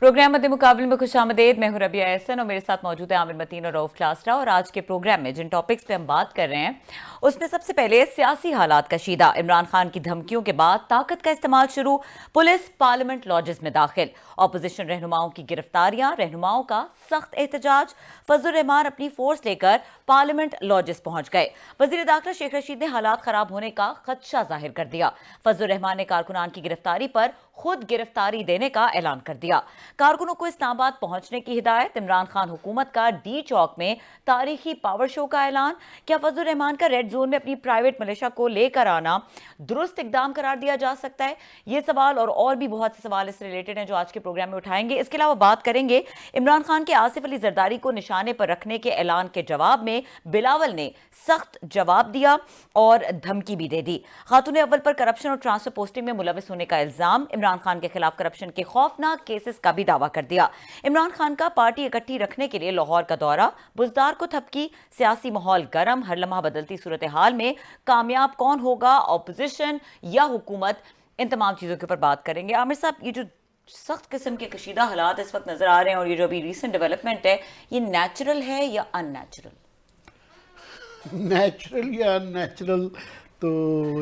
Programme मध्य मुकाबले में खुशामदीद। मैं हूं रबिया एहसन और मेरे साथ मौजूद है आमिर मतीन और रऊफ क्लासरा। और आज के प्रोग्राम में जिन टॉपिक्स पे हम बात कर रहे हैं उसमें सबसे पहले सियासी हालात कशीदा, इमरान खान की धमकियों के बाद ताकत का इस्तेमाल शुरू, पुलिस पार्लियामेंट लॉजेस में दाखिल, ऑपोजिशन रहनुमाओं की गिरफ्तारियां, रहनुमाओं का सख्त एहतजाज, फजलुर रहमान अपनी फोर्स लेकर पार्लियामेंट लॉजेस पहुंच गए। वजीर दाखिला शेख रशीद ने हालात खराब होने का खदशा जाहिर कर दिया। फजलुर रहमान ने कारकुनान की गिरफ्तारी पर खुद गिरफ्तारी देने का ऐलान कर दिया। कारकुनों को इस्लामाबाद पहुंचने की हिदायत, इमरान खान हुकूमत का डी चौक में तारीखी पावर शो का ऐलान। क्या फजलुर रहमान का रेड जोन में अपनी प्राइवेट मिलिशिया को लेकर आना दुरुस्त इकदाम करार दिया जा सकता है? ये सवाल और भी बहुत से सवाल इससे रिलेटेड हैं जो आज के प्रोग्राम में उठाएंगे। इसके अलावा बात करेंगे इमरान खान के आसिफ अली जरदारी को निशाने पर रखने के ऐलान के जवाब में बिलावल ने सख्त जवाब दिया और धमकी भी दे दी। खातून अव्वल पर करप्शन और ट्रांसफर पोस्टिंग में मुलविस होने का इल्जाम, इमरान खान के खिलाफ करप्शन के खौफनाक केसेस का भी दावा कर दिया। इमरान खान का पार्टी इकट्ठी रखने के लिए लाहौर का दौरा, बुजदार को थपकी, सियासी माहौल गर्म, हर लम्हा बदलती सूरत हाल में कामयाब कौन होगा, ऑपोजिशन या हुकूमत? इन तमाम चीजों के ऊपर बात करेंगे। आमिर साहब, ये जो सख्त किस्म के कशीदा हालात इस वक्त नजर आ रहे हैं और ये जो अभी रिसेंट डेवलपमेंट है, ये नेचुरल है या अननेचुरल? नेचुरल या अननेचुरल तो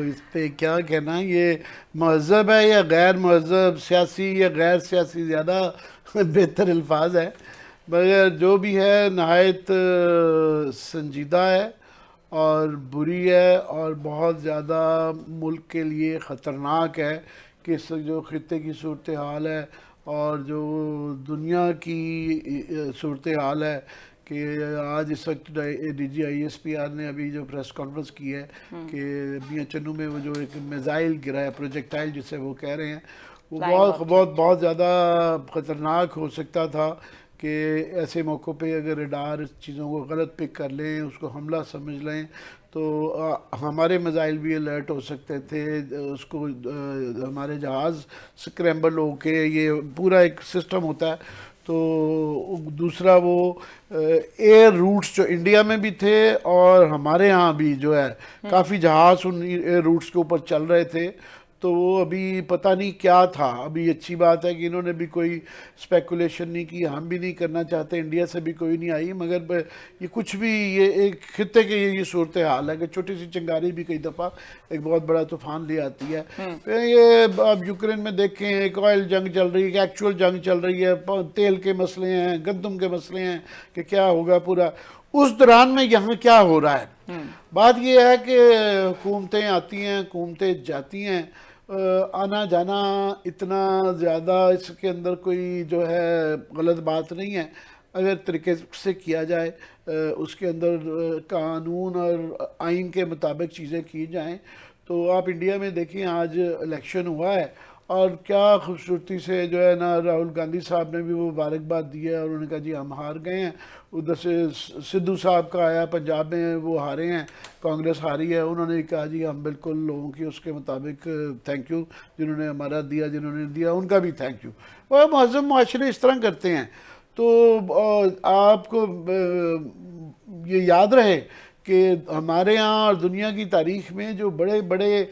इस पे क्या कहना, ये महज़ब है या गैर महज़ब, सियासी या गैर सियासी, ज़्यादा बेहतर अल्फाज है। मगर जो भी है नहायत संजीदा है और बुरी है और बहुत ज़्यादा मुल्क के लिए ख़तरनाक है कि इस जो ख़ित्ते की सूरत हाल है और जो दुनिया की सूरत हाल है कि आज इस वक्त DGISPR ने अभी जो प्रेस कॉन्फ्रेंस की है कि मियां चन्नू में वो जो एक मिसाइल गिरा है, प्रोजेक्टाइल जिसे वो कह रहे हैं, वो बहुत ज़्यादा ख़तरनाक हो सकता था कि ऐसे मौक़ों पे अगर रडार चीज़ों को गलत पिक कर लें, उसको हमला समझ लें तो हमारे मिसाइल भी अलर्ट हो सकते थे, उसको हमारे जहाज़ स्क्रैम्बल होके, ये पूरा एक सिस्टम होता है। तो दूसरा वो एयर रूट्स जो इंडिया में भी थे और हमारे यहाँ भी जो है काफ़ी जहाज़ उन एयर रूट्स के ऊपर चल रहे थे, तो वो अभी पता नहीं क्या था। अभी अच्छी बात है कि इन्होंने भी कोई स्पेकुलेशन नहीं की, हम भी नहीं करना चाहते, इंडिया से भी कोई नहीं आई, मगर ये कुछ भी, ये एक खित्ते के ये सूरत हाल है कि छोटी सी चिंगारी भी कई दफ़ा एक बहुत बड़ा तूफान ले आती है। फिर ये अब यूक्रेन में देखें, एक ऑयल जंग चल रही है, एक एक्चुअल जंग चल रही है, तेल के मसले हैं, गंदम के मसले हैं कि क्या होगा पूरा। उस दौरान में यहाँ क्या हो रहा है? बात यह है कि हुकूमतें आती हैं, हुकूमतें जाती हैं, आना जाना इतना ज़्यादा इसके अंदर कोई जो है गलत बात नहीं है अगर तरीके से किया जाए, उसके अंदर कानून और आइन के मुताबिक चीज़ें की जाएं। तो आप इंडिया में देखिए, आज इलेक्शन हुआ है और क्या खूबसूरती से जो है ना, राहुल गांधी साहब ने भी वो मुबारकबाद दी है और उन्होंने कहा जी हम हार गए हैं। उधर से सिद्धू साहब का आया, पंजाब में वो हारे हैं, कांग्रेस हारी है, उन्होंने कहा जी हम बिल्कुल लोगों की उसके मुताबिक थैंक यू, जिन्होंने हमारा दिया, जिन्होंने दिया उनका भी थैंक यू। वह महज़ब माशरे इस तरह करते हैं। तो आपको ये याद रहे कि हमारे यहाँ और दुनिया की तारीख में जो बड़े बड़े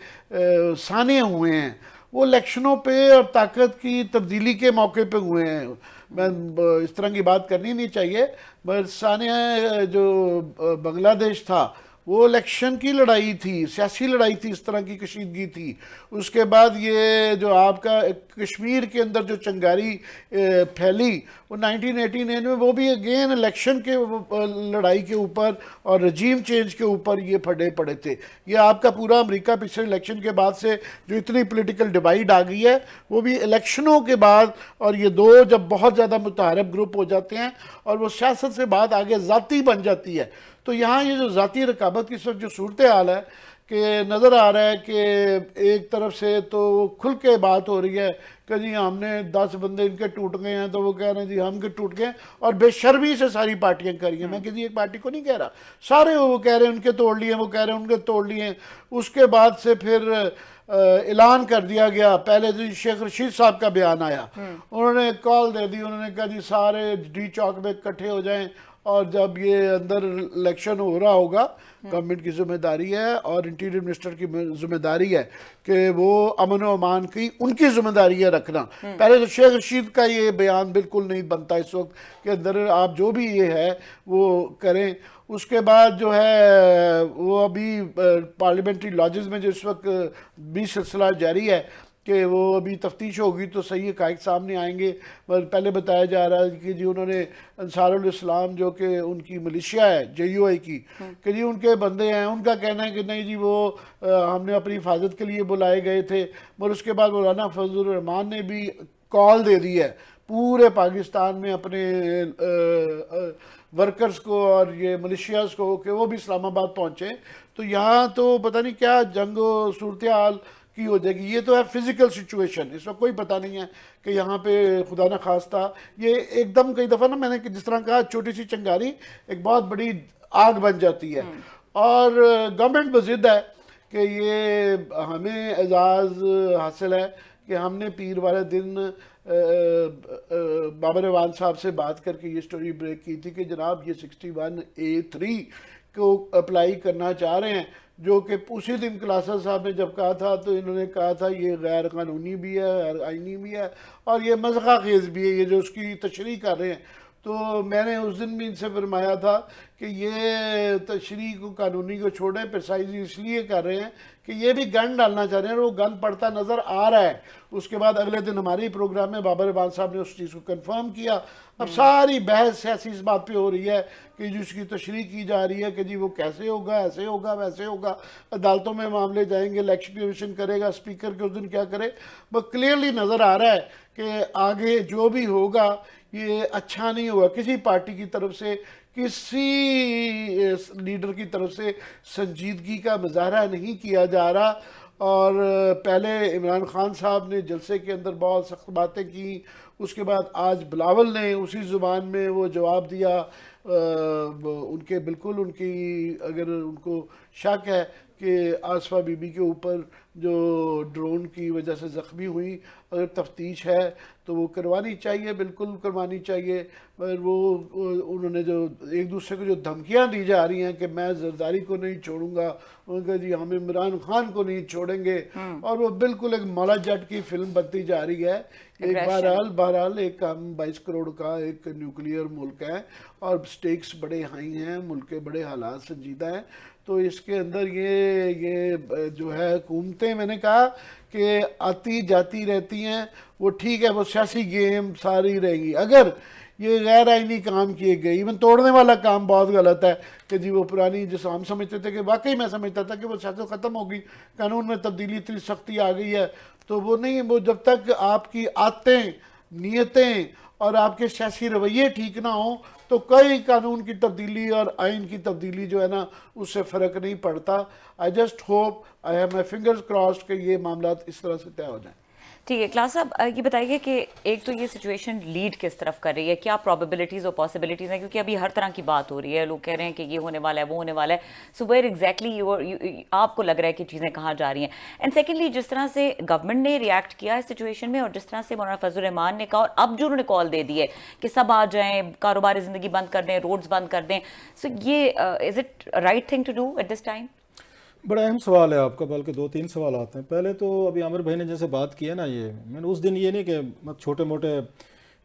साने हुए हैं वो इलेक्शनों पे और ताकत की तब्दीली के मौके पे हुए हैं। मैं इस तरह की बात करनी नहीं चाहिए, पर सानिया जो बांग्लादेश था वो इलेक्शन की लड़ाई थी, सियासी लड़ाई थी, इस तरह की कशीदगी थी। उसके बाद ये जो आपका कश्मीर के अंदर जो चिंगारी फैली वो 1989 में, वो भी अगेन इलेक्शन के लड़ाई के ऊपर और रजीम चेंज के ऊपर ये फटे पड़े थे। ये आपका पूरा अमेरिका पिछले इलेक्शन के बाद से जो इतनी पॉलिटिकल डिवाइड आ गई है वो भी इलेक्शनों के बाद, और ये दो जब बहुत ज़्यादा मुतारब ग्रुप हो जाते हैं और वो सियासत से बाद आगे ज़ाती बन जाती है, तो यहाँ ये जो ज़ाती रकाबत की सब जो सूरत हाल है कि नज़र आ रहा है कि एक तरफ से तो खुल के बात हो रही है कि जी हमने 10 बंदे इनके टूट गए हैं, तो वो कह रहे हैं जी हम के टूट गए, और बेशर्मी से सारी पार्टियां कर रही हैं। मैं किसी एक पार्टी को नहीं कह रहा, सारे वो कह रहे हैं उनके तोड़ लिए, वो कह रहे हैं उनके तोड़ लिए। उसके बाद से फिर ऐलान कर दिया गया, पहले तो शेख रशीद साहब का बयान आया, उन्होंने कॉल दे दी, उन्होंने कहा जी सारे डी चौक में इकट्ठे हो जाएं और जब ये अंदर इलेक्शन हो रहा होगा, गवर्नमेंट की जिम्मेदारी है और इंटीरियर मिनिस्टर की जिम्मेदारी है कि वो अमन व अमान की उनकी जिम्मेदारी है रखना। पहले तो शेख रशीद का ये बयान बिल्कुल नहीं बनता इस वक्त के अंदर, आप जो भी ये है वो करें। उसके बाद जो है वो अभी पार्लियामेंट्री लॉजेस में जो इस वक्त भी सिलसिला जारी है कि वो अभी तफ्तीश होगी तो सही हक़ाइक़ सामने आएंगे। पहले बताया जा रहा है कि जी उन्होंने अंसारुल इस्लाम जो कि उनकी मिलिशिया है JUI की, कि जी उनके बंदे हैं, उनका कहना है कि नहीं जी वो हमने अपनी हिफाजत के लिए बुलाए गए थे। और उसके बाद मौलाना फजलुर रहमान ने भी कॉल दे दी है पूरे पाकिस्तान में अपने वर्कर्स को और ये मिलिशियाज को कि वो भी इस्लामाबाद पहुँचे। तो यहाँ तो पता नहीं क्या जंग सूरत हाल की हो जाएगी। ये तो है फिज़िकल सिचुएशन, इसमें कोई पता नहीं है कि यहाँ पे खुदा न खास्ता ये एकदम कई दफ़ा ना मैंने जिस तरह कहा छोटी सी चिंगारी एक बहुत बड़ी आग बन जाती है। और गवर्नमेंट पर ज़िद है कि ये हमें एजाज़ हासिल है कि हमने पीर वाले दिन बाबर अवान साहब से बात करके ये स्टोरी ब्रेक की थी कि जनाब ये 61A3 को अप्लाई करना चाह रहे हैं, जो कि उसी दिन क्लासा साहब ने जब कहा था तो इन्होंने कहा था ये गैर कानूनी भी है, गैर आइनी भी है और ये मज़क़ा खेज़ भी है, ये जो उसकी तशरीह कर रहे हैं। तो मैंने उस दिन भी इनसे फरमाया था कि ये तशरीह को कानूनी को छोड़ें, प्रिसाइजली इसलिए कर रहे हैं कि ये भी गन डालना चाह रहे हैं और वो गन पड़ता नज़र आ रहा है। उसके बाद अगले दिन हमारे प्रोग्राम में बाबर अवान साहब ने उस चीज़ को कंफर्म किया। अब सारी बहस सियासी इस बात पे हो रही है कि जिसकी तशरीह की जा रही है कि जी वो कैसे होगा, ऐसे होगा, वैसे होगा, अदालतों में मामले जाएंगे, इलेक्शन कमीशन करेगा, स्पीकर के उस दिन क्या करे। बस क्लियरली नज़र आ रहा है कि आगे जो भी होगा ये अच्छा नहीं होगा। किसी पार्टी की तरफ से, किसी लीडर की तरफ से संजीदगी का मुजाहरा नहीं किया जा रहा। और पहले इमरान खान साहब ने जलसे के अंदर बहुत सख्त बातें की, उसके बाद आज बिलावल ने उसी ज़ुबान में वो जवाब दिया। उनके बिल्कुल उनकी अगर उनको शक है कि आसफा बीबी के ऊपर जो ड्रोन की वजह से ज़ख्मी हुई, अगर तफ्तीश है तो वो करवानी चाहिए, बिल्कुल करवानी चाहिए। पर वो उन्होंने जो एक दूसरे को जो धमकियां दी जा रही हैं कि मैं जरदारी को नहीं छोड़ूंगा, उनका जी हम इमरान खान को नहीं छोड़ेंगे, और वो बिल्कुल एक मौला जट की फिल्म बनती जा रही है। एक बहरहाल एक हम 22 करोड़ का एक न्यूक्लियर मुल्क है और स्टेक्स बड़े हाई हैं, मुल्क के बड़े हालात संजीदा हैं। तो इसके अंदर ये जो है हुकूमतें, मैंने कहा कि आती जाती रहती हैं, वो ठीक है, वो सियासी गेम सारी रहेगी। अगर ये गैर आइनी काम किए गए, इवन तोड़ने वाला काम बहुत गलत है कि जी वो पुरानी जिस हम समझते थे कि वाकई मैं समझता था कि वो सियासत ख़त्म होगी, कानून में तब्दीली इतनी सख्ती आ गई है, तो वो नहीं। वो जब तक आपकी आदतें, नीयतें और आपके सियासी रवैये ठीक ना हो तो कोई कानून की तब्दीली और आइन की तब्दीली जो है ना उससे फ़र्क नहीं पड़ता। I just hope, I have my fingers crossed कि ये मामला इस तरह से तय हो जाए। ठीक है क्लास साहब, ये बताइए कि एक तो ये सिचुएशन लीड किस तरफ कर रही है, क्या प्रोबेबिलिटीज़ और पॉसिबिलिटीज़ हैं, क्योंकि अभी हर तरह की बात हो रही है, लोग कह रहे हैं कि ये होने वाला है, वो होने वाला है। सो वेयर एग्जैक्टली आपको लग रहा है कि चीज़ें कहाँ जा रही हैं? एंड सेकेंडली, जिस तरह से गवर्नमेंट ने रिएक्ट किया इस सिचुएशन में और जिस तरह से मौलाना फजलुर रहमान ने कहा और अब जो उन्होंने कॉल दे दी है कि सब आ जाएँ, कारोबारी ज़िंदगी बंद कर दें, रोड्स बंद कर दें, सो ये is it right thing to do at this time? बड़ा अहम सवाल है आपका, बल्कि 2-3 सवाल आते हैं। पहले तो अभी आमिर भाई ने जैसे बात की है ना, ये मैंने उस दिन ये नहीं कि छोटे मोटे,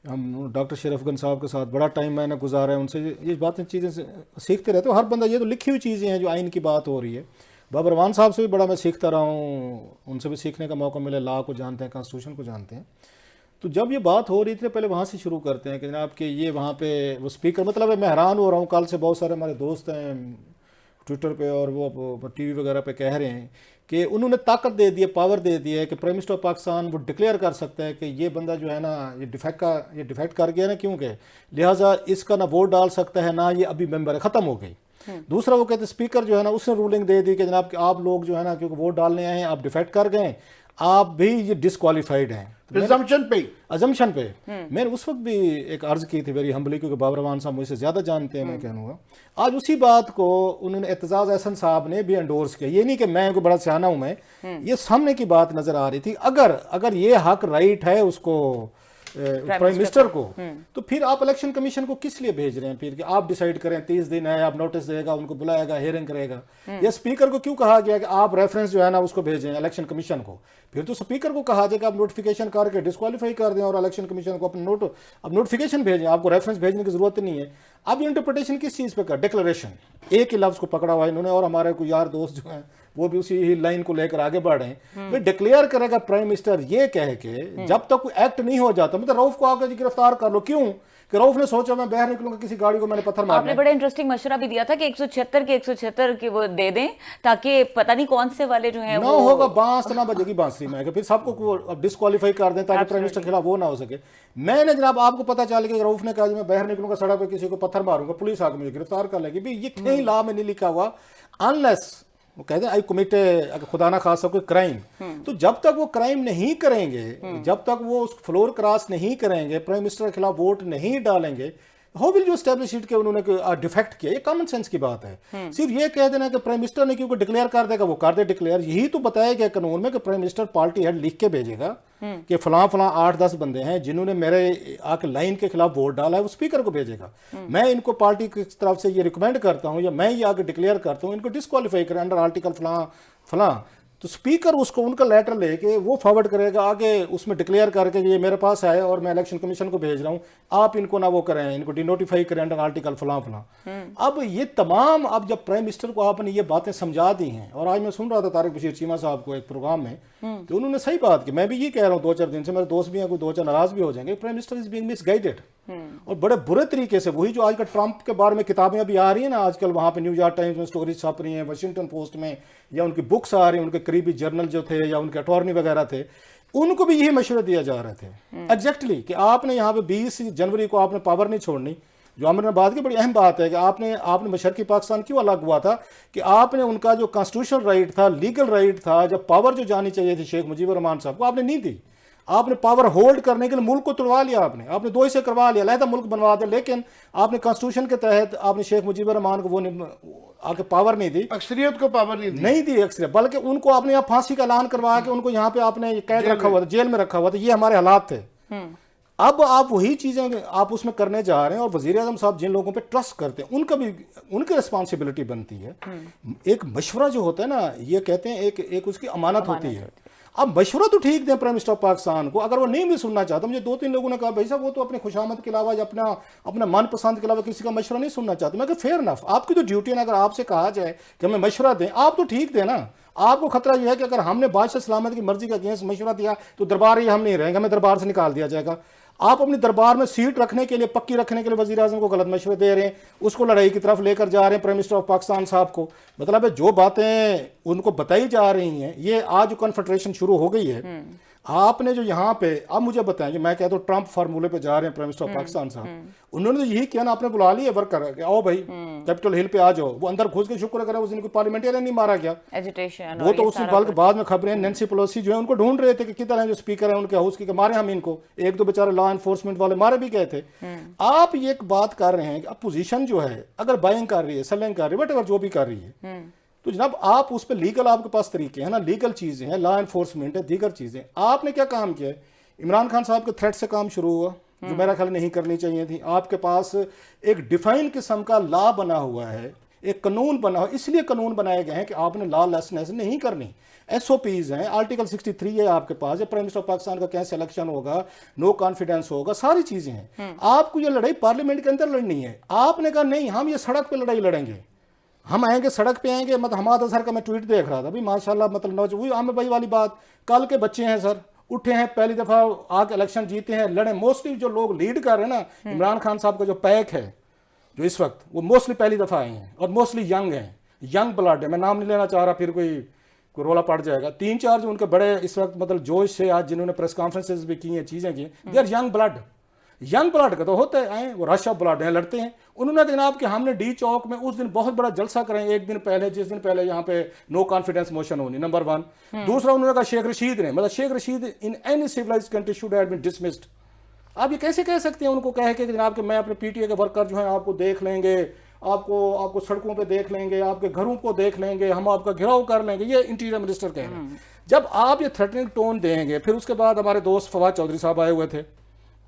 हम डॉक्टर शरीफगंज साहब के साथ बड़ा टाइम मैंने गुजारा है, उनसे ये बातें चीज़ें सीखते रहते हो। हर बंदा, ये तो लिखी हुई चीज़ें हैं जो आइन की बात हो रही है। बाबर अवान साहब से भी बड़ा मैं सीखता रहा हूँ, उनसे भी सीखने का मौका मिला, लॉ को जानते हैं, कॉन्स्टिट्यूशन को जानते हैं। तो जब ये बात हो रही थी, पहले वहाँ से शुरू करते हैं कि जनाब कि ये वहाँ पे वो स्पीकर, मतलब मैं हैरान हो रहा हूँ, कल से बहुत सारे हमारे दोस्त हैं ट्विटर पे और वो टीवी वगैरह पे कह रहे हैं कि उन्होंने ताकत दे दी है, पावर दे दी है कि प्राइम मिनिस्टर ऑफ पाकिस्तान वो डिक्लेयर कर सकता है कि ये बंदा जो है ना ये डिफेक्ट कर गया ना, क्योंकि लिहाजा इसका ना वोट डाल सकता है ना ये अभी मेंबर है, ख़त्म हो गई। दूसरा वो कहते स्पीकर जो है ना उसने रूलिंग दे दी कि जनाब कि आप लोग जो है ना क्योंकि वोट डालने आए हैं, आप डिफेक्ट कर गए, आप भी ये डिस्क्वालीफाइड हैं अजम्पशन पे। मैंने उस वक्त भी एक अर्ज़ की थी वेरी हम्बली, क्योंकि बाबर अवान साहब मुझसे ज़्यादा जानते हैं, मैं कहूँगा। आज उसी बात को उन्होंने एतजाज़ एहसन साहब ने भी एंडोर्स किया। ये नहीं कि मैं कोई बड़ा सियाना हूँ, मैं ये सामने की बात नज़र आ रही थी। अगर ये हक राइट है उसको प्राइम मिनिस्टर को, तो फिर आप इलेक्शन कमीशन को किस लिए भेज रहे हैं फिर कि आप डिसाइड करें 30 दिन है, आप नोटिस देगा, उनको बुलाएगा, हियरिंग करेगा। या स्पीकर को क्यों कहा गया कि आप रेफरेंस जो है ना उसको भेजें इलेक्शन कमीशन को? फिर तो स्पीकर को कहा जाए कि आप नोटिफिकेशन करके डिस्क्वालीफाई कर दें और इलेक्शन कमीशन को अपना अब नोटिफिकेशन भेजें, आपको रेफरेंस भेजने की जरूरत नहीं है। अब इंटरप्रिटेशन किस चीज़ पे कर? डिक्लेरेशन, एक ही लफ्ज़ को पकड़ा हुआ है इन्होंने, और हमारे कोई यार दोस्त जो हैं वो भी उसी ही लाइन को लेकर आगे बढ़ रहे हैं। वे डिक्लेयर करेगा प्राइम मिनिस्टर ये कह के, जब तक कोई एक्ट नहीं हो जाता, मतलब रऊफ को आकर गिरफ्तार कर लो। क्यों कि रऊफ ने सोचा मैं बाहर निकलूंगा, किसी गाड़ी को मैंने पत्थर मारना। आपने बड़ा इंटरेस्टिंग मशवरा भी दिया था कि 176 के वो दे दें, ताकि पता नहीं कौन से वाले जो है ना वो होगा, बांस ना बजेगी बांसुरी में, फिर सबको अब डिस्क्वालीफाई कर दें ताकि प्राइम मिनिस्टर के खिलाफ वो ना हो सके। मैंने जनाब आपको पता चल गया रऊफ ने कहा मैं बाहर निकलूंगा, सड़क पे किसी को पत्थर मारूंगा, पुलिस आकर मुझे गिरफ्तार कर लेगी। ये कहीं लॉ में नहीं लिखा हुआ, अनलेस वो कहते हैं आई कमिट अगर खुदा ना खासा कोई क्राइम। तो जब तक वो क्राइम नहीं करेंगे, जब तक वो उस फ्लोर क्रॉस नहीं करेंगे, प्राइम मिनिस्टर के खिलाफ वोट नहीं डालेंगे, how will you establish it कि उन्होंने डिफेक्ट किया? ये कॉमन सेंस की बात है। सिर्फ ये कह देना कि प्राइम मिनिस्टर ने क्योंकि डिक्लेयर कर देगा, वो कर दे डिक्लेयर। यही तो बताया गया कानून में कि प्राइम मिनिस्टर पार्टी हेड लिख के भेजेगा कि फलां फलां 8-10 बंदे हैं जिन्होंने मेरे आके लाइन के खिलाफ वोट डाला है, वो स्पीकर को भेजेगा। मैं इनको पार्टी की तरफ से ये रिकमेंड करता हूं, या मैं ये आगे डिक्लेयर करता हूं, इनको डिस्क्वालीफाई करें अंडर आर्टिकल फलां फलां। तो स्पीकर उसको उनका लेटर लेके वो फॉरवर्ड करेगा आगे, उसमें डिक्लेयर करके ये मेरे पास आए और मैं इलेक्शन कमीशन को भेज रहा हूं, आप इनको ना वो करें, इनको डिनोटिफाई करें अंडर आर्टिकल फलां फलां। अब ये तमाम, अब जब प्राइम मिनिस्टर को आपने ये बातें समझा दी हैं, और आज मैं सुन रहा था तारिक बशीर चीमा साहब को एक प्रोग्राम में, तो उन्होंने सही बात की। मैं भी ये कह रहा हूँ 2-4 दिन से, मेरे दोस्त भी हैं, कोई 2-4 नाराज भी हो जाएंगे, prime minister is being misguided, और बड़े बुरे तरीके से। वही जो आजकल ट्रंप के बारे में किताबें अभी आ रही हैं ना, आजकल वहाँ पे न्यूयॉर्क टाइम्स में स्टोरीज छप रही हैं, वाशिंगटन पोस्ट में, या उनकी बुक्स आ रही हैं, उनके करीबी जर्नल जो थे या उनके अटॉर्नी वगैरह थे, उनको भी यही मशवरे दिया जा रहे थे एग्जैक्टली कि आपने यहाँ पे 20 जनवरी को आपने पावर नहीं छोड़नी। जो आमिर ने बात की, बड़ी अहम बात है कि आपने मशरकी पाकिस्तान क्यों अलग हुआ था कि आपने उनका जो कॉन्स्टिट्यूशनल राइट था, लीगल राइट था, जब पावर जो जानी चाहिए थी शेख मुजीबुर रहमान साहब को, आपने नहीं दी। आपने पावर होल्ड करने के लिए मुल्क को तोड़वा लिया, आपने 2 हिस्से करवा लिया, अलहदा मुल्क बनवा दिया, लेकिन आपने कॉन्स्टिट्यूशन के तहत आपने शेख मुजीबुर रहमान को वो आके पावर नहीं दी, अक्सरियत को पावर नहीं दी अक्सरियत, बल्कि उनको आपने यहाँ फांसी का ऐलान करवा के उनको यहाँ पे आपने कैद रखा हुआ था, जेल में रखा हुआ था। ये हमारे हालात थे। अब आप वही चीजें आप उसमें करने जा रहे हैं, और वजीर आजम साहब जिन लोगों पे ट्रस्ट करते हैं उनका भी उनकी रिस्पॉन्सिबिलिटी बनती है। एक मशवरा जो होता है ना, ये कहते हैं एक उसकी अमानत होती है। अब मशवरा तो ठीक दें प्राइम मिनिस्टर ऑफ पाकिस्तान को, अगर वो नहीं भी सुनना चाहता, मुझे 2-3 लोगों ने कहा भाई साहब वो तो अपने खुशामद के अलावा या अपना मनपसंद के अलावा किसी का मशवरा नहीं सुनना चाहते। मैं फेयर इनफ, आपकी तो ड्यूटी है ना, अगर आपसे कहा जाए कि हमें मशवरा दें, आप तो ठीक दें ना। आपको खतरा यह है कि अगर हमने बादशाह सलामत की मर्जी का अगेंस्ट मशवरा दिया तो दरबार ही हम नहीं रहेंगे, हमें दरबार से निकाल दिया जाएगा। आप अपनी दरबार में सीट रखने के लिए, पक्की रखने के लिए वज़ीर आज़म को गलत मशवरे दे रहे हैं, उसको लड़ाई की तरफ लेकर जा रहे हैं प्राइम मिनिस्टर ऑफ पाकिस्तान साहब को। मतलब है जो बातें उनको बताई जा रही हैं, ये आज जो कन्फेडरेशन शुरू हो गई है, आपने जो यहाँ पे, अब मुझे बताएं कि मैं कहता हूँ ट्रंप फार्मूले पे जा रहे हैं प्राइम मिनिस्टर ऑफ पाकिस्तान साहब, उन्होंने तो यही किया ना, आपने बुला लिया वर्कर, आओ भाई कैपिटल हिल पे आ जाओ। वो अंदर घुस के शुक्र करें उस दिन कोई पार्लियामेंटियन नहीं मारा गया, एजिटेशन, वो तो उस बल्कि बाद में खबरें नैन्सी पेलोसी जो है उनको ढूंढ रहे थे कि किधर है जो स्पीकर है उनके हाउस की, मारे हम इनको। 1-2 बेचारे लॉ एनफोर्समेंट वाले मारे भी गए थे। आप ये एक बात कर रहे हैं कि अपोजिशन जो है अगर बाइंग कर रही है, सेलिंग कर रही है, वट एवर जो भी कर रही है, तो जनाब आप उस पर लीगल आपके पास तरीके हैं ना, लीगल चीजें हैं, लॉ एनफोर्समेंट है, दीगर चीजें। आपने क्या काम किया है? इमरान खान साहब के थ्रेट से काम शुरू हुआ, जो मेरा ख्याल नहीं करनी चाहिए थी। आपके पास एक डिफाइन किस्म का लॉ बना हुआ है, एक कानून बना हुआ, इसलिए कानून बनाए गए हैं कि आपने लॉ लेसनेस नहीं करनी। SOPs हैं, आर्टिकल 63 है आपके पास, प्राइम मिनिस्टर ऑफ पाकिस्तान का कैसे इलेक्शन होगा, नो कॉन्फिडेंस होगा, सारी चीजें हैं। आपको ये लड़ाई पार्लियामेंट के अंदर लड़नी है। आपने कहा नहीं, हम ये सड़क पे लड़ाई लड़ेंगे, हम आएंगे सड़क पे आएंगे। मतलब हमाद अजहर का मैं ट्वीट देख रहा था भाई, माशाल्लाह, मतलब वही आमिर भाई वाली बात, कल के बच्चे हैं सर, उठे हैं, पहली दफा आके इलेक्शन जीते हैं, लड़े। मोस्टली जो लोग लीड कर रहे हैं ना, इमरान खान साहब का जो पैक है जो इस वक्त, वो मोस्टली पहली दफा आए हैं और मोस्टली यंग हैं, यंग ब्लड है। मैं नाम नहीं लेना चाह रहा, फिर कोई रोला पड़ जाएगा। 3-4 जो उनके बड़े इस वक्त मतलब जोश से आज जिन्होंने प्रेस कॉन्फ्रेंसेस भी की हैं, चीजें की, they are young blood. Young blood का तो होता है, वो रश ऑफ ब्लड है, लड़ते हैं। उन्होंने जनाब कि हमने डी चौक में उस दिन बहुत बड़ा जलसा करें, एक दिन पहले, जिस दिन पहले यहाँ पे नो कॉन्फिडेंस मोशन होनी, नंबर 1। दूसरा उन्होंने कहा शेख रशीद ने, मतलब Sheikh Rashid in any civilised country should have been dismissed. आप ये कैसे कह सकते हैं उनको कह के जनाब कि मैं अपने PTA के वर्कर जो हैं आपको देख लेंगे, आपको सड़कों पे देख लेंगे, आपके घरों को देख लेंगे, हम आपका घेराव कर लेंगे। ये इंटीरियर मिनिस्टर कह रहे हैं। जब आप ये थ्रेटनिंग टोन देंगे, फिर उसके बाद हमारे दोस्त फवाद चौधरी साहब आए हुए थे,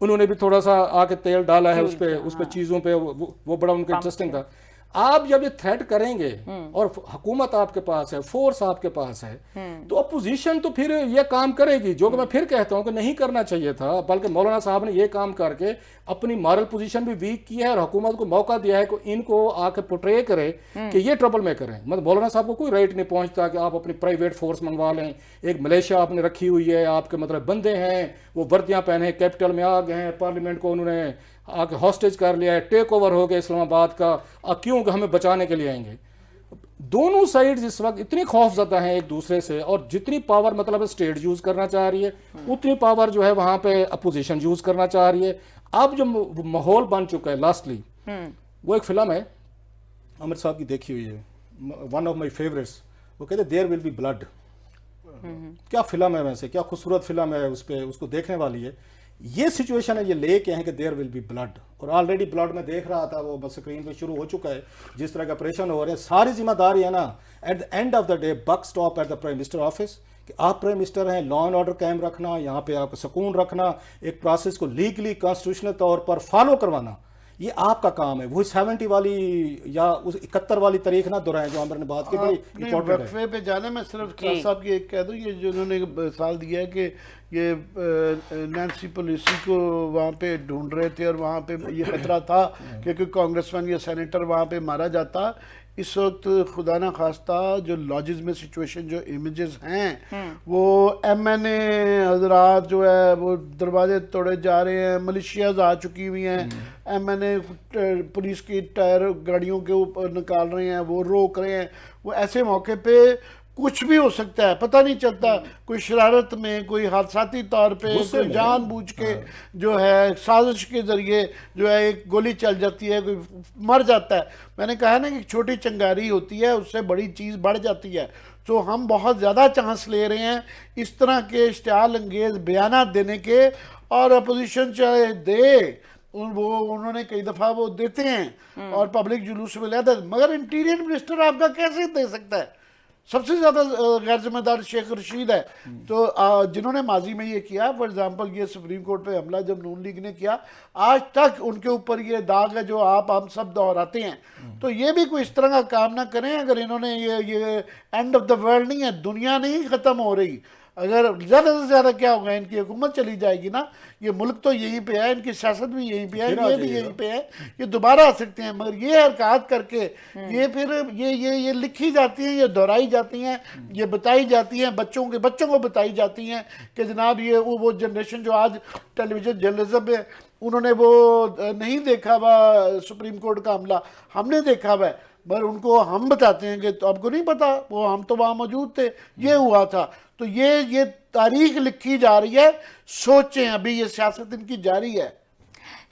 उन्होंने भी थोड़ा सा आके तेल डाला है उस पे चीज़ों पे, वो बड़ा उनका इंटरेस्टिंग था। आप जब ये थ्रेट करेंगे और हुकूमत आपके पास है, फोर्स आपके पास है, तो अपोजिशन तो फिर ये काम करेगी, जो कि मैं फिर कहता हूं कि नहीं करना चाहिए था। बल्कि मौलाना साहब ने ये काम करके अपनी मॉरल पोजीशन भी वीक की है और हुकूमत को मौका दिया है कि इनको आके पोर्ट्रे करे कि ये ट्रबल मेकर हैं। मतलब मौलाना साहब को कोई राइट नहीं पहुंचता कि आप अपनी प्राइवेट फोर्स मंगवा लें, एक मलेशिया आपने रखी हुई है, आपके मतलब बंदे हैं, वो वर्दियां पहने कैपिटल में आ गए हैं, पार्लियामेंट को उन्होंने आके हॉस्टेज कर लिया है, टेक ओवर हो गया इस्लामाबाद का, क्यों कि हमें बचाने के लिए आएंगे। दोनों साइड्स इस वक्त इतनी खौफजदा हैं एक दूसरे से, और जितनी पावर मतलब स्टेट यूज करना चाह रही है उतनी पावर जो है वहां पे अपोजिशन यूज करना चाह रही है। अब जो माहौल बन चुका है लास्टली, वो एक फिल्म है आमिर साहब की देखी हुई है, वन ऑफ माई फेवरेट्स, वो कहते देयर विल बी ब्लड। क्या फिल्म है, वैसे क्या खूबसूरत फिल्म है, उस पर उसको देखने वाली है। ये सिचुएशन है, ये लेके हैं कि देयर विल बी ब्लड, और ऑलरेडी ब्लड में देख रहा था, वो बस स्क्रीन पे शुरू हो चुका है। जिस तरह के ऑपरेशन हो रहे हैं, सारी जिम्मेदारी है ना at the end of the day buck stop at the prime minister office, कि आप प्राइम मिनिस्टर हैं, लॉ एंड ऑर्डर कायम रखना, यहाँ पे आपको सुकून रखना, एक प्रोसेस को लीगली कॉन्स्टिट्यूशनल तौर पर फॉलो करवाना, ये आपका काम है। वो 70 वाली या उस 71 वाली तारीख ना दोहराएं जो आमिर ने बात की, बड़ी इंपॉर्टेंट है। वक्फे पे जाने में सिर्फ खान साहब की एक कह दूं, ये जो उन्होंने मिसाल दिया है कि ये नैन्सी पेलोसी को वहाँ पे ढूंढ रहे थे और वहाँ पे ये खतरा था कि कोई कांग्रेसमैन या सेनेटर वहाँ पे मारा जाता। इस वक्त खुदा ना खास्ता जो लॉजेस में सिचुएशन, जो इमेजेस हैं, वो MNA हजरात जो है वो दरवाजे तोड़े जा रहे हैं, मलिशियाज आ चुकी हुई हैं, MNA पुलिस की टायर गाड़ियों के ऊपर निकाल रहे हैं, वो रोक रहे हैं। वो ऐसे मौके पे कुछ भी हो सकता है, पता नहीं चलता, कोई शरारत में, कोई हादसाती तौर पे, कोई जानबूझ के जो है साजिश के जरिए जो है एक गोली चल जाती है, कोई मर जाता है। मैंने कहा ना कि छोटी चिंगारी होती है, उससे बड़ी चीज़ बढ़ जाती है। तो हम बहुत ज़्यादा चांस ले रहे हैं इस तरह के इश्तिहाल अंगेज बयानात देने के, और अपोजिशन चाहे दे, वो उन्होंने कई दफ़ा वो देते हैं और पब्लिक जुलूस में लेता है, मगर इंटीरियर मिनिस्टर आपका कैसे दे सकता है? सबसे ज़्यादा गैर जिम्मेदार शेख रशीद है। तो जिन्होंने माजी में ये किया, फॉर एग्जांपल ये सुप्रीम कोर्ट पे हमला जब नून लीग ने किया, आज तक उनके ऊपर ये दाग है जो हम सब दोहराते हैं। तो ये भी कोई इस तरह का काम ना करें। अगर इन्होंने ये एंड ऑफ द वर्ल्ड नहीं है, दुनिया नहीं ख़त्म हो रही, अगर ज़्यादा से ज़्यादा क्या होगा, इनकी हुकूमत चली जाएगी ना, ये मुल्क तो यहीं पे है, इनकी सियासत भी यहीं पे है, ये भी यहीं पे है, ये दोबारा आ सकते हैं। मगर ये हरकत करके ये फिर ये लिखी जाती हैं, ये दोहराई जाती हैं, ये बताई जाती हैं, बच्चों को बताई जाती हैं कि जनाब ये वो जनरेशन जो आज टेलीविज़न जर्नलिज्म में उन्होंने वो नहीं देखा हुआ सुप्रीम कोर्ट का हमला, हमने देखा हुआ है, मगर उनको हम बताते हैं कि तो आपको नहीं पता, वो हम तो वहाँ मौजूद थे, ये हुआ था। तो ये तारीख लिखी जा रही है, सोचें, अभी ये सियासत इनकी जारी है।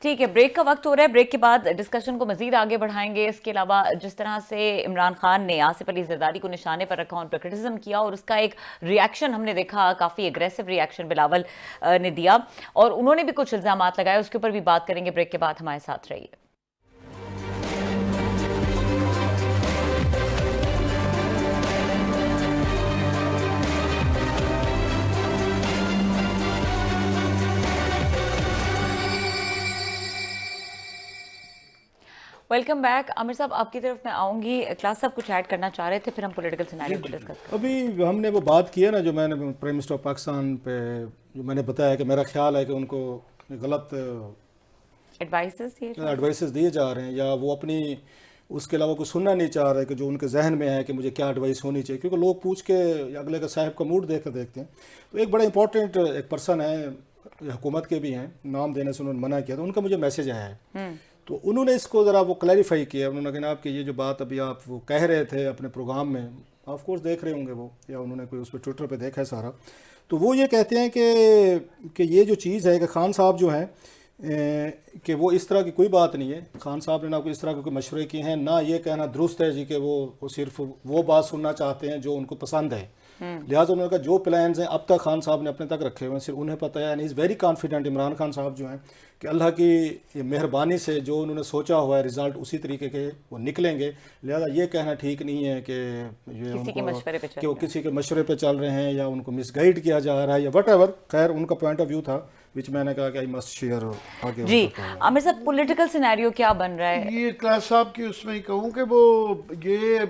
ठीक है, ब्रेक का वक्त हो रहा है, ब्रेक के बाद डिस्कशन को मजीद आगे बढ़ाएंगे। इसके अलावा जिस तरह से इमरान खान ने आसिफ अली जरदारी को निशाने पर रखा, उन पर क्रिटिसिज्म किया, और उसका एक रिएक्शन हमने देखा, काफ़ी एग्रेसिव रिएक्शन बिलावल ने दिया, और उन्होंने भी कुछ इल्ज़ामात लगाए, उसके ऊपर भी बात करेंगे। ब्रेक के बाद हमारे साथ रहिए। Welcome back. आमिर साहब, आपकी तरफ मैं आऊंगी। क्लास साहब कुछ ऐड करना चाह रहे थे, फिर हम पॉलिटिकल सिनेरियो को डिस्कस करें। अभी हमने वो बात की है ना, जो मैंने प्राइम मिनिस्टर ऑफ पाकिस्तान पे जो मैंने बताया कि मेरा ख्याल है कि उनको गलत एडवाइसेस दिए जा रहे हैं, या वो अपनी उसके अलावा कुछ सुनना नहीं चाह रहे कि जो उनके जहन में है कि मुझे क्या एडवाइस होनी चाहिए, क्योंकि लोग पूछ के अगले के साहब का मूड देखते हैं। तो एक बड़ा इंपॉर्टेंट एक पर्सन है, हुकूमत के भी हैं, नाम देने से उन्होंने मना किया, तो उनका मुझे मैसेज आया है, तो उन्होंने इसको ज़रा वो क्लैरिफाई किया। उन्होंने कहा आपके ये जो बात अभी आप वो कह रहे थे अपने प्रोग्राम में, ऑफ कोर्स देख रहे होंगे वो, या उन्होंने कोई उस पर ट्विटर पे देखा है सारा, तो वो ये कहते हैं कि ये जो चीज़ है कि खान साहब जो हैं कि वो इस तरह की कोई बात नहीं है, खान साहब ने ना कोई इस तरह के कोई मशवरे किए हैं, ना ये कहना दुरुस्त है जी कि वो सिर्फ वो बात सुनना चाहते हैं जो उनको पसंद है। लिहाजा उन्होंने कहा जो प्लान्स हैं अब तक खान साहब ने अपने तक रखे हुए हैं सिर्फ उन्हें पता है, and is very confident Imran Khan साहब जो हैं कि अल्लाह की मेहरबानी से जो उन्होंने सोचा हुआ है रिजल्ट उसी तरीके के वो निकलेंगे। लिहाजा ये कहना ठीक नहीं है कि ये किसी के मशवरे पे चल रहे हैं या उनको मिसगाइड किया जा रहा है या वट एवर। खैर उनका पॉइंट ऑफ व्यू था, विच मैंने कहा कि आई मस्ट शेयर आगे जी। उनका कहना। आमिर साहब, पॉलिटिकल सिनेरियो क्या बन रहा है? ये क्लास साहब की उसमें ही कहूँ कि वो ये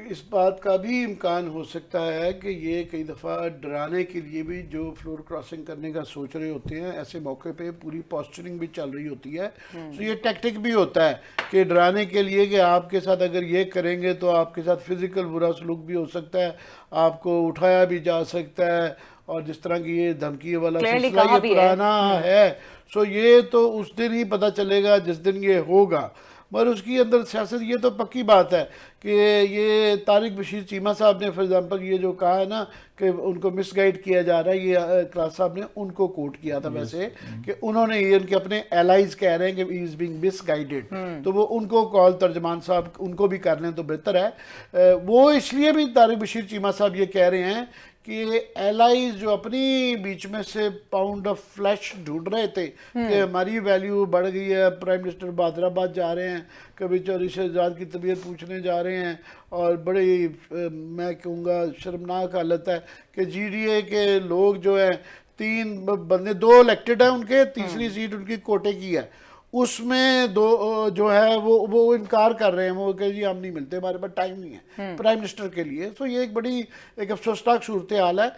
इस बात का भी इम्कान हो सकता है कि ये कई दफ़ा डराने के लिए भी जो फ्लोर क्रॉसिंग करने का सोच रहे होते हैं, ऐसे मौके पे पूरी पोस्चरिंग भी चल रही होती है। तो ये टैक्टिक भी होता है कि डराने के लिए कि आपके साथ अगर ये करेंगे तो आपके साथ फिज़िकल बुरा सलूक भी हो सकता है, आपको उठाया भी जा सकता है, और जिस तरह की ये धमकी वाला Clearly सिलसिला कहा ये भी है। पुराना है। सो ये तो उस दिन ही पता चलेगा जिस दिन ये होगा। मगर उसकी अंदर सियासत, ये तो पक्की बात है कि ये तारिक बशीर चीमा साहब ने फॉर एग्जांपल ये जो कहा है ना कि उनको मिसगाइड किया जा रहा है, ये क्लास साहब ने उनको कोट किया था वैसे कि उन्होंने ये उनके अपने एलाइज कह रहे हैं कि ही इज बीइंग मिसगाइडेड, तो वो उनको कॉल तर्जमान साहब उनको भी कर लें तो बेहतर है। वो इसलिए भी तारिक बशीर चीमा साहब ये कह रहे हैं कि एलाइज जो अपनी बीच में से पाउंड ऑफ फ्लैश ढूंढ रहे थे कि हमारी वैल्यू बढ़ गई है, प्राइम मिनिस्टर बहादराबाद जा रहे हैं, कभी चौधरी शहजाद की तबीयत पूछने जा रहे हैं, और बड़ी मैं कहूँगा शर्मनाक हालत है कि जीडीए के लोग जो हैं 3 बंदे 2 इलेक्टेड हैं उनके, तीसरी सीट उनकी कोटे की है, उसमें 2 जो है वो इनकार कर रहे हैं, वो कह जी हम नहीं मिलते, हमारे पास टाइम नहीं है प्राइम मिनिस्टर के लिए। तो ये एक बड़ी एक अफसोसनाक सूरत हाल है।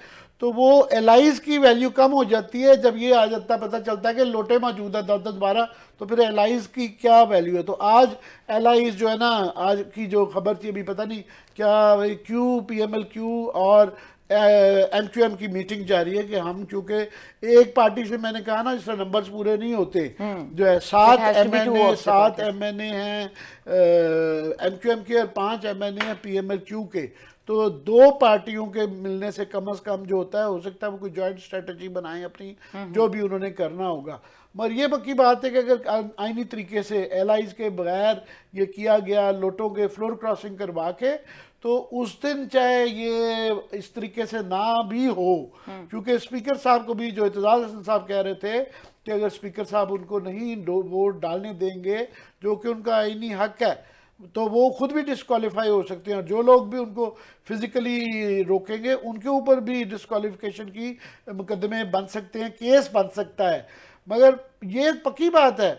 तो वो एलाइज की वैल्यू कम हो जाती है जब ये आ जाता पता चलता है कि लोटे मौजूद है 10-10 12, तो फिर एलाइज की क्या वैल्यू है। तो आज एलाइज जो है ना, आज की जो खबर थी अभी पता नहीं क्या क्यू PMLQ और MQM की मीटिंग जारी है कि हम, क्योंकि एक पार्टी से मैंने कहा ना जिससे नंबर्स पूरे नहीं होते, जो है 7 MNA हैं MQM के और 5 MNA हैं PMLQ के, तो 2 पार्टियों के मिलने से कम जो होता है, हो सकता है वो कोई जॉइंट स्ट्रेटजी बनाएं अपनी, जो भी उन्होंने करना होगा। मगर ये पक्की बात है कि अगर आईनी तरीके से एलाइज के बगैर ये किया गया, लोटों के फ्लोर क्रॉसिंग करवा के, तो उस दिन चाहे ये इस तरीके से ना भी हो, क्योंकि स्पीकर साहब को भी जो एतजाज हसन साहब कह रहे थे कि अगर स्पीकर साहब उनको नहीं वोट डालने देंगे जो कि उनका आईनी हक है, तो वो खुद भी डिस्क्वालीफाई हो सकते हैं, और जो लोग भी उनको फिजिकली रोकेंगे उनके ऊपर भी डिस्क्वालिफिकेशन की मुकदमे बन सकते हैं, केस बन सकता है। मगर ये पक्की बात है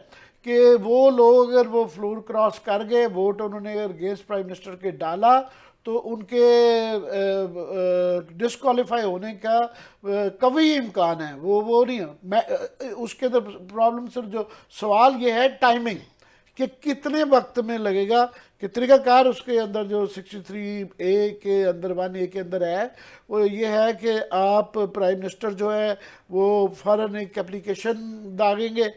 कि वो लोग अगर वो फ्लोर क्रॉस कर गए, वोट उन्होंने अगर अगेंस्ट प्राइम मिनिस्टर के डाला, तो उनके डिस्क्वालीफाई होने का कभी इम्कान है, वो नहीं है। मैं उसके अंदर प्रॉब्लम सिर्फ जो सवाल ये है टाइमिंग कि कितने वक्त में लगेगा, कि तरीकाकार उसके अंदर जो 63A के अंदर 1A के अंदर है वो ये है कि आप प्राइम मिनिस्टर जो है वो फ़ौरन एक एप्लीकेशन दागेंगे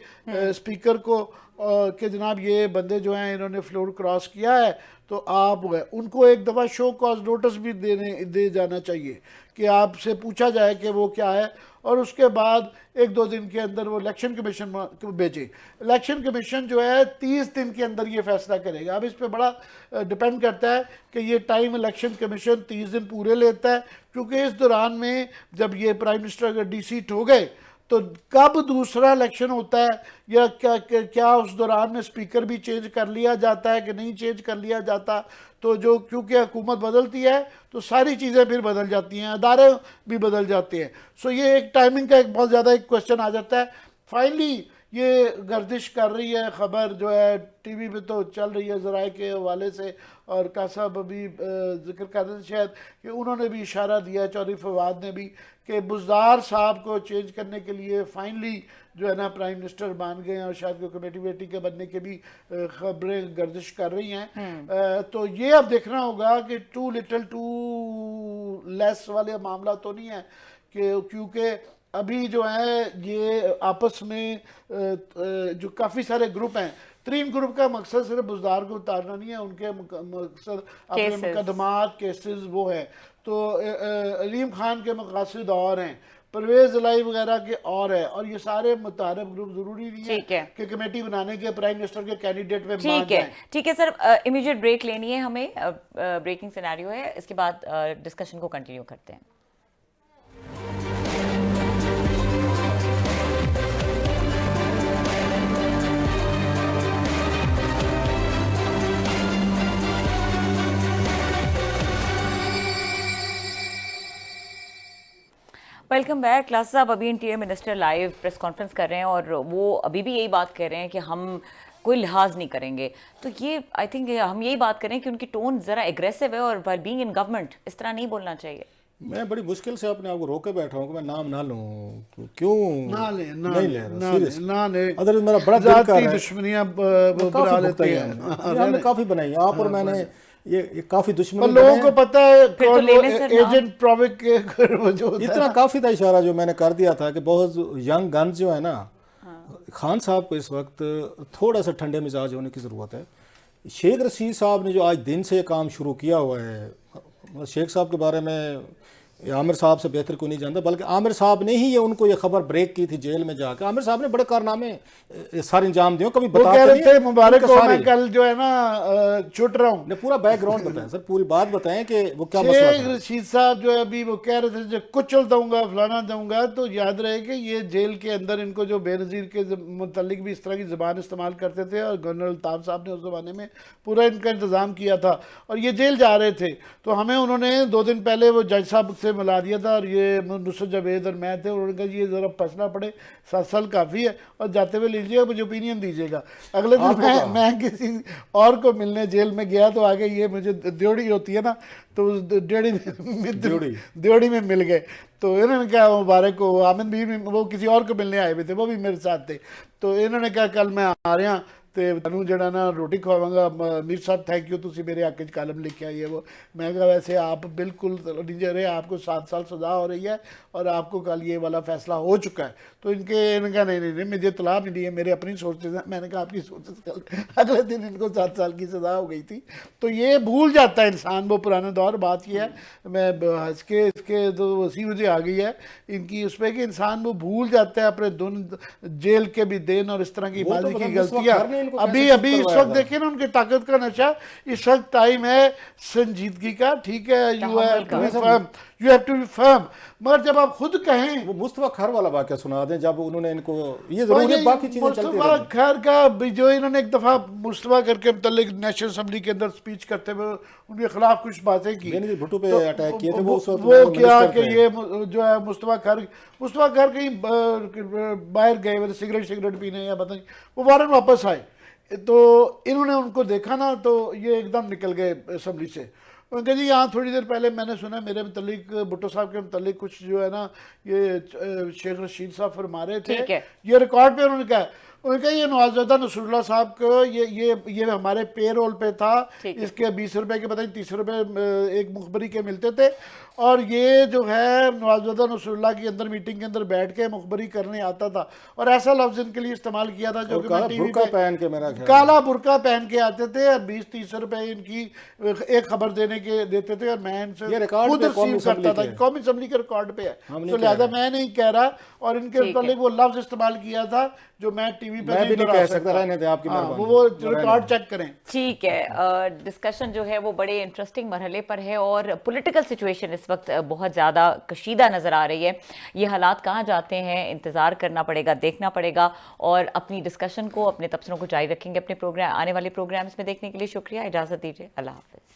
स्पीकर को कि जनाब ये बंदे जो हैं इन्होंने फ्लोर क्रॉस किया है, तो आप उनको एक दफ़ा शो कॉज नोटिस भी दे जाना चाहिए कि आपसे पूछा जाए कि वो क्या है, और उसके बाद 1-2 दिन के अंदर वो इलेक्शन कमीशन को भेजे। इलेक्शन कमीशन जो है 30 दिन के अंदर ये फैसला करेगा। अब इस पे बड़ा डिपेंड करता है कि ये टाइम इलेक्शन कमीशन 30 दिन पूरे लेता है, क्योंकि इस दौरान में जब ये प्राइम मिनिस्टर अगर डिसीट हो गए तो कब दूसरा इलेक्शन होता है, या क्या उस दौरान में स्पीकर भी चेंज कर लिया जाता है कि नहीं चेंज कर लिया जाता, तो जो क्योंकि हुकूमत बदलती है तो सारी चीज़ें फिर बदल जाती हैं, अदारे भी बदल जाते हैं। सो ये एक टाइमिंग का एक बहुत ज़्यादा एक क्वेश्चन आ जाता है। फाइनली ये गर्दिश कर रही है खबर जो है टीवी पे तो चल रही है ज़राए के हवाले से, और का साहब अभी जिक्र कर रहे थे शायद कि उन्होंने भी इशारा दिया, चौधरी फवाद ने भी, कि बुज़दार साहब को चेंज करने के लिए फाइनली जो है ना प्राइम मिनिस्टर मान गए हैं, और शायद कोई कमेटी वेटी के बनने के भी खबरें गर्दिश कर रही हैं। तो ये अब देखना होगा कि टू लिटिल टू लेस वाले मामला तो नहीं है, कि क्योंकि अभी जो है ये आपस में जो काफ़ी सारे ग्रुप हैं, 3 ग्रुप का मकसद सिर्फ बुज़दार को उतारना नहीं है, उनके मकसद अपने मुकदमात केसेस वो है। तो अलीम खान के मकासद और हैं, परवेज इलाई वगैरह के और है, और ये सारे मुतारफ ग्रुप जरूरी नहीं है कि कमेटी बनाने के प्राइम मिनिस्टर के कैंडिडेट में मान जाएं। ठीक है सर, इमीडिएट ब्रेक लेनी है हमें, ब्रेकिंग सिनेरियो है, इसके बाद डिस्कशन को कंटिन्यू करते हैं। Welcome back. क्लास साहब, अभी interior minister live press conference कर रहे हैं और वो अभी भी यही बात कह रहे हैं कि हम कोई लिहाज नहीं करेंगे। तो ये आई थिंक हम यही बात करें कि उनकी टोन ज़रा एग्रेसिव है और वाइल बीइंग इन गवर्नमेंट इस तरह नहीं बोलना चाहिए। मैं बड़ी मुश्किल से अपने आप को रोके बैठा हूँ कि मैं नाम ना लूँ। तो क्यों ना ले नहीं ले रहा सीरियस ना ले अदर मेरा बड़ा दिल कर रहा है। दुश्मनियां काफी बना भुगता लेते है हैं। हमने काफी बनाई है, आप और मैंने ये काफी पर दुश्मनी लोगों को पता है फिर तो कौन ले लें सर नाम। एजेंट प्रोविक वो जो होता है। इतना काफी था इशारा जो मैंने कर दिया था कि बहुत यंग गन्स जो है ना, खान साहब को इस वक्त थोड़ा सा ठंडे मिजाज होने की ज़रूरत है। शेख रशीद साहब ने जो आज दिन से काम शुरू किया हुआ है, शेख साहब के बारे में आमिर साहब से बेहतर को नहीं जानता, बल्कि आमिर साहब ने ही ये उनको ये खबर ब्रेक की थी जेल में जाकर। आमिर साहब ने बड़े कारनामे सारे इंजाम दिए, कभी वो कह बताते रहे थे नहीं मुबारक उनके हो, सारे। मैं कल जो है ना छुट रहा हूँ। ने पूरा बैकग्राउंड बताएं सर, पूरी बात बताएं कि वो क्या मसला शेख था। रशीद साहब जो है अभी वो कह रहे थे जो कुचल दूंगा फलाना दूंगा, तो याद रहे कि ये जेल के अंदर इनको जो बेनज़ीर के मुतल्लिक भी इस तरह की ज़बान इस्तेमाल करते थे और गवर्नर अल्ताफ़ साहब ने उस ज़माने में पूरा इनका इंतज़ाम किया था और ये जेल जा रहे थे। तो हमें उन्होंने 2 दिन पहले वो जज साहब से मिला दिया था और ये नुसरत जावेद और मैं थे। उन्होंने कहा ये ज़रा फैसला पड़े, 7 साल काफ़ी है और जाते हुए लीजिएगा, मुझे ओपिनियन दीजिएगा। अगले दिन मैं किसी और को मिलने जेल में गया तो आगे ये मुझे ड्योढ़ी होती है ना, तो उस ड्योढ़ी में मिल गए। तो इन्होंने कहा मुबारक हो, आमिद भी वो किसी और को मिलने आए हुए थे, वो भी मेरे साथ थे। तो इन्होंने कहा कल मैं आ रहा ਤੇ ਤੁਹਾਨੂੰ ਜਿਹੜਾ ਨਾ रोटी ਖਵਾਵਾਂਗਾ मीर साहब, थैंक यू, तुसी मेरे हक कॉलम लिखे ये वो। मैं कहा वैसे आप बिल्कुल नहीं जा रहे, आपको 7 साल सज़ा हो रही है और आपको कल ये वाला फैसला हो चुका है। तो इन्होंने कहा नहीं नहीं नहीं, मुझे इत्तला नहीं दी है, मेरे अपनी सोचें हैं। मैंने कहा आपकी सोचें। अगले दिन इनको 7 साल की सज़ा हो गई थी। तो ये भूल जाता है इंसान वो पुराना दौर। बात ये है, मैं हंस के इसके तो वसी मुझे आ गई है इनकी उस पर कि इंसान वो भूल जाता है अपने जेल के भी दिन और इस तरह की माजी की गलतियाँ। अभी इस वक्त देखिए ना उनकी ताकत का नशा। इस वक्त टाइम है संजीदगी का, ठीक है, you have to be firm. मगर जब आप खुद कहें, वो मुस्तफा खैर वाला वाक़या सुना दें जब उन्होंने इनको ये जरूर है, बाकी चीजें चलती मुस्तफा खैर का जो इन्होंने एक दफा मुस्तफा करके मतलब नेशनल असेंबली के अंदर स्पीच करते हुए उनके खिलाफ कुछ बातें की, भुट्टो पे अटैक किए थे वो क्या कि ये जो है मुस्तफा खैर कहीं बाहर गए सिगरेट पीने या पता नहीं, वो वारन वापस आए। तो इन्होंने उनको देखा ना तो ये एकदम निकल गए असम्बली से। उनके जी यहाँ थोड़ी देर पहले मैंने सुना मेरे मुतल्लिक भुट्टो साहब के मुतल्लिक कुछ जो है ना ये शेख रशीद साहब फरमा रहे थे, ये रिकॉर्ड पे उन्होंने कहा। उनका ये नवाज़ुद्दीन नसरुल्लाह साहब को ये हमारे पे रोल पे था, इसके 20 रुपए के पता नहीं 30 रुपए एक मुखबरी के मिलते थे। और ये जो है नवाज़ुद्दीन नसरुल्लाह की अंदर मीटिंग के अंदर बैठ के मुखबरी करने आता था और ऐसा लफ्ज़ इनके लिए इस्तेमाल किया था जो कि मैं टीवी पे काला बुरका पहन के आते थे और 20-30 रुपए इनकी एक खबर देते थे और मैं इनसे खुद रिसीव करता था। कौमी असम्बली के रिकॉर्ड पे है, तो लिहाजा मैं नहीं कह रहा। और इनके मुतालिक वो लफ्ज़ इस्तेमाल किया था जो मैं टीवी पे नहीं कह सकता। रहने थे आपकी वो रिकॉर्ड चेक करें। ठीक है, डिस्कशन जो है वो बड़े इंटरेस्टिंग मरहले पर है और पॉलिटिकल सिचुएशन इस वक्त बहुत ज़्यादा कशीदा नज़र आ रही है। ये हालात कहाँ जाते हैं इंतज़ार करना पड़ेगा, देखना पड़ेगा। और अपनी डिस्कशन को, अपने तबसरों को जारी रखेंगे अपने प्रोग्राम आने वाले प्रोग्राम्स में देखने के लिए शुक्रिया। इजाज़त दीजिए, अल्लाह हाफ़िज़।